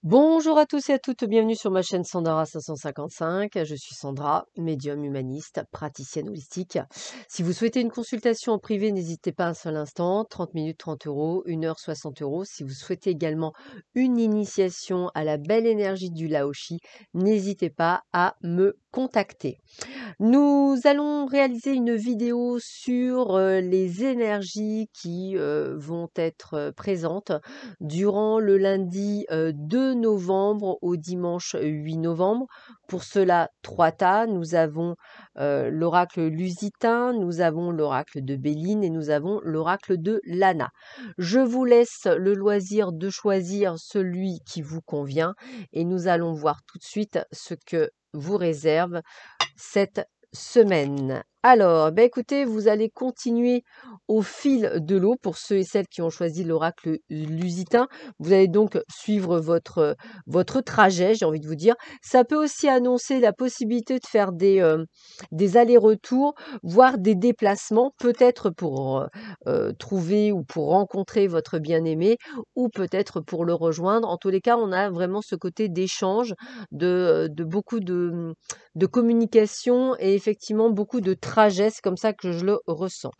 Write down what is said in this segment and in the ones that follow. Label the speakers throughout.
Speaker 1: Bonjour à tous et à toutes, bienvenue sur ma chaîne Sandara 555. Je suis Sandra, médium humaniste, praticienne holistique. Si vous souhaitez une consultation en privé, n'hésitez pas un seul instant, 30 minutes 30 euros, 1 heure 60 euros. Si vous souhaitez également une initiation à la belle énergie du Laoshi, n'hésitez pas à me contacter. Nous allons réaliser une vidéo sur les énergies qui vont être présentes durant le lundi 2 novembre au dimanche 8 novembre. Pour cela, 3 tas. Nous avons l'oracle lusitain, nous avons l'oracle de Béline et nous avons l'oracle de Lana. Je vous laisse le loisir de choisir celui qui vous convient et nous allons voir tout de suite ce que vous réserve cette semaine. Alors, écoutez, vous allez continuer au fil de l'eau pour ceux et celles qui ont choisi l'oracle lusitain. Vous allez donc suivre votre trajet, j'ai envie de vous dire. Ça peut aussi annoncer la possibilité de faire des allers-retours, voire des déplacements, peut-être pour trouver ou pour rencontrer votre bien-aimé, ou peut-être pour le rejoindre. En tous les cas, on a vraiment ce côté d'échange, de beaucoup de communication et effectivement beaucoup de trajets, c'est comme ça que je le ressens.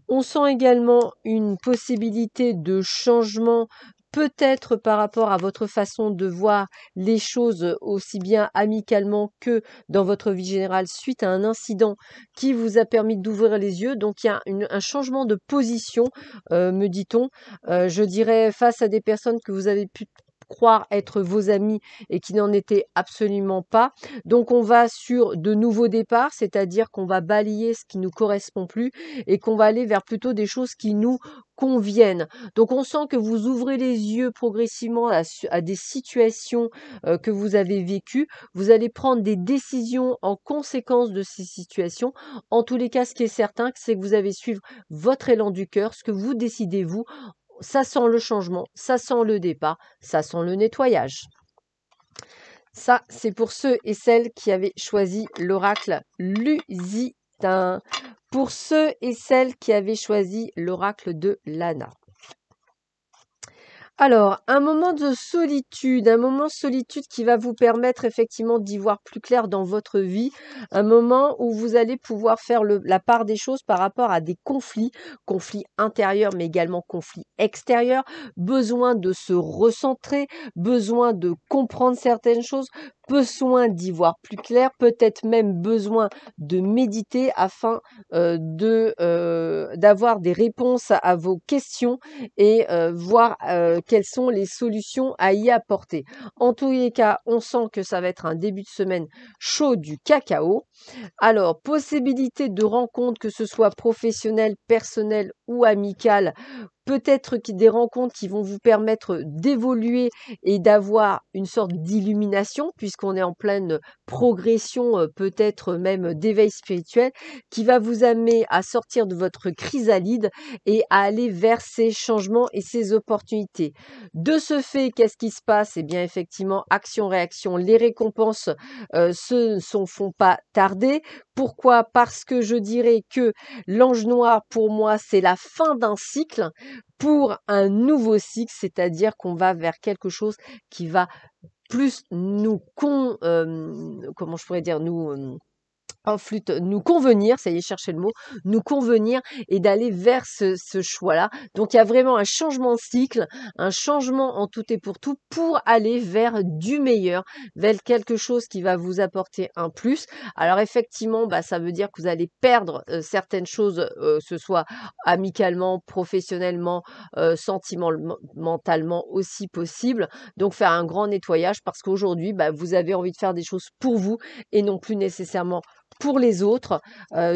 Speaker 1: On sent également une possibilité de changement peut-être par rapport à votre façon de voir les choses aussi bien amicalement que dans votre vie générale suite à un incident qui vous a permis d'ouvrir les yeux. Donc il y a un changement de position, me dit-on. Je dirais face à des personnes que vous avez pu croire être vos amis et qui n'en étaient absolument pas. Donc on va sur de nouveaux départs, c'est-à-dire qu'on va balayer ce qui nous correspond plus et qu'on va aller vers plutôt des choses qui nous conviennent. Donc on sent que vous ouvrez les yeux progressivement à des situations que vous avez vécues. Vous allez prendre des décisions en conséquence de ces situations. En tous les cas, ce qui est certain, c'est que vous allez suivre votre élan du cœur, ce que vous décidez vous. Ça sent le changement, ça sent le départ, ça sent le nettoyage. Ça, c'est pour ceux et celles qui avaient choisi l'oracle lusitain. Pour ceux et celles qui avaient choisi l'oracle de Lana. Alors, un moment de solitude, un moment de solitude qui va vous permettre effectivement d'y voir plus clair dans votre vie, un moment où vous allez pouvoir faire la part des choses par rapport à des conflits intérieurs mais également conflits extérieurs, besoin de se recentrer, besoin de comprendre certaines choses, besoin d'y voir plus clair, peut-être même besoin de méditer afin d'avoir des réponses à vos questions et voir quelles sont les solutions à y apporter. En tous les cas, on sent que ça va être un début de semaine chaud du cacao. Alors, possibilité de rencontre, que ce soit professionnelle, personnelle ou amicale, peut-être des rencontres qui vont vous permettre d'évoluer et d'avoir une sorte d'illumination, puisqu'on est en pleine progression, peut-être même d'éveil spirituel, qui va vous amener à sortir de votre chrysalide et à aller vers ces changements et ces opportunités. De ce fait, qu'est-ce qui se passe? Eh bien, effectivement, action-réaction, les récompenses se font pas tarder. Pourquoi? Parce que je dirais que l'ange noir, pour moi, c'est la fin d'un cycle pour un nouveau cycle, c'est-à-dire qu'on va vers quelque chose qui va plus comment je pourrais dire, en flûte, nous convenir, ça y est, chercher le mot, nous convenir et d'aller vers ce choix-là. Donc il y a vraiment un changement de cycle, un changement en tout et pour aller vers du meilleur, vers quelque chose qui va vous apporter un plus. Alors effectivement, ça veut dire que vous allez perdre certaines choses, ce soit amicalement, professionnellement, sentimentalement aussi possible. Donc faire un grand nettoyage parce qu'aujourd'hui, vous avez envie de faire des choses pour vous et non plus nécessairement pour les autres,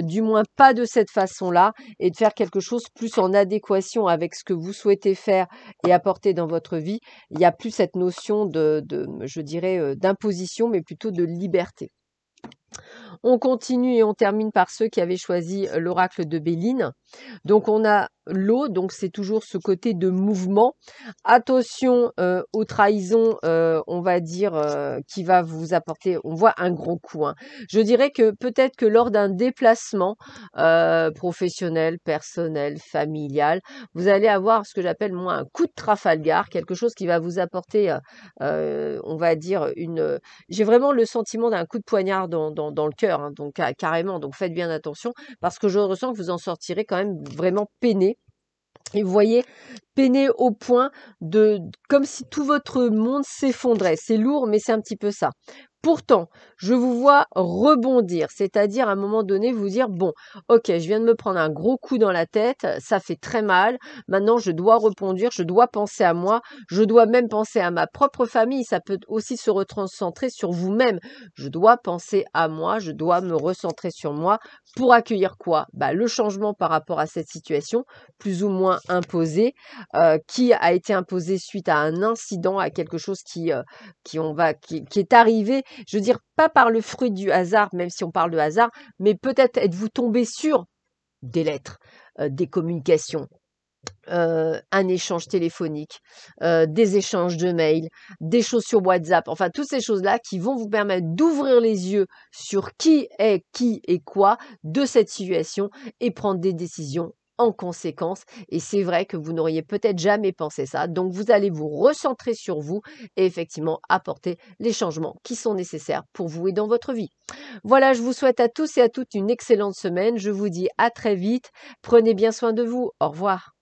Speaker 1: du moins pas de cette façon-là, et de faire quelque chose plus en adéquation avec ce que vous souhaitez faire et apporter dans votre vie. Il n'y a plus cette notion je dirais, d'imposition, mais plutôt de liberté. On continue et on termine par ceux qui avaient choisi l'oracle de Béline. Donc on a l'eau, donc c'est toujours ce côté de mouvement. Attention aux trahisons, on va dire, qui va vous apporter, on voit un gros coup, hein. Je dirais que peut-être que lors d'un déplacement professionnel, personnel, familial, vous allez avoir ce que j'appelle moi un coup de Trafalgar, quelque chose qui va vous apporter, on va dire j'ai vraiment le sentiment d'un coup de poignard dans le cœur, hein, donc carrément. Donc faites bien attention parce que je ressens que vous en sortirez quand même vraiment peiné. Et vous voyez, peiné au point comme si tout votre monde s'effondrait. C'est lourd, mais c'est un petit peu ça. Pourtant, je vous vois rebondir, c'est-à-dire à un moment donné vous dire, bon, ok, je viens de me prendre un gros coup dans la tête, ça fait très mal, maintenant je dois rebondir, je dois penser à moi, je dois même penser à ma propre famille, ça peut aussi se recentrer sur vous-même. Je dois penser à moi, je dois me recentrer sur moi pour accueillir quoi? Bah, le changement par rapport à cette situation, plus ou moins imposée, qui a été imposé suite à un incident, à quelque chose qui est arrivé, je veux dire, pas par le fruit du hasard, même si on parle de hasard, mais peut-être êtes-vous tombé sur des lettres, des communications, un échange téléphonique, des échanges de mails, des choses sur WhatsApp, enfin toutes ces choses-là qui vont vous permettre d'ouvrir les yeux sur qui et quoi de cette situation et prendre des décisions en conséquence. Et c'est vrai que vous n'auriez peut-être jamais pensé ça. Donc vous allez vous recentrer sur vous et effectivement apporter les changements qui sont nécessaires pour vous et dans votre vie. Voilà, je vous souhaite à tous et à toutes une excellente semaine. Je vous dis à très vite. Prenez bien soin de vous. Au revoir.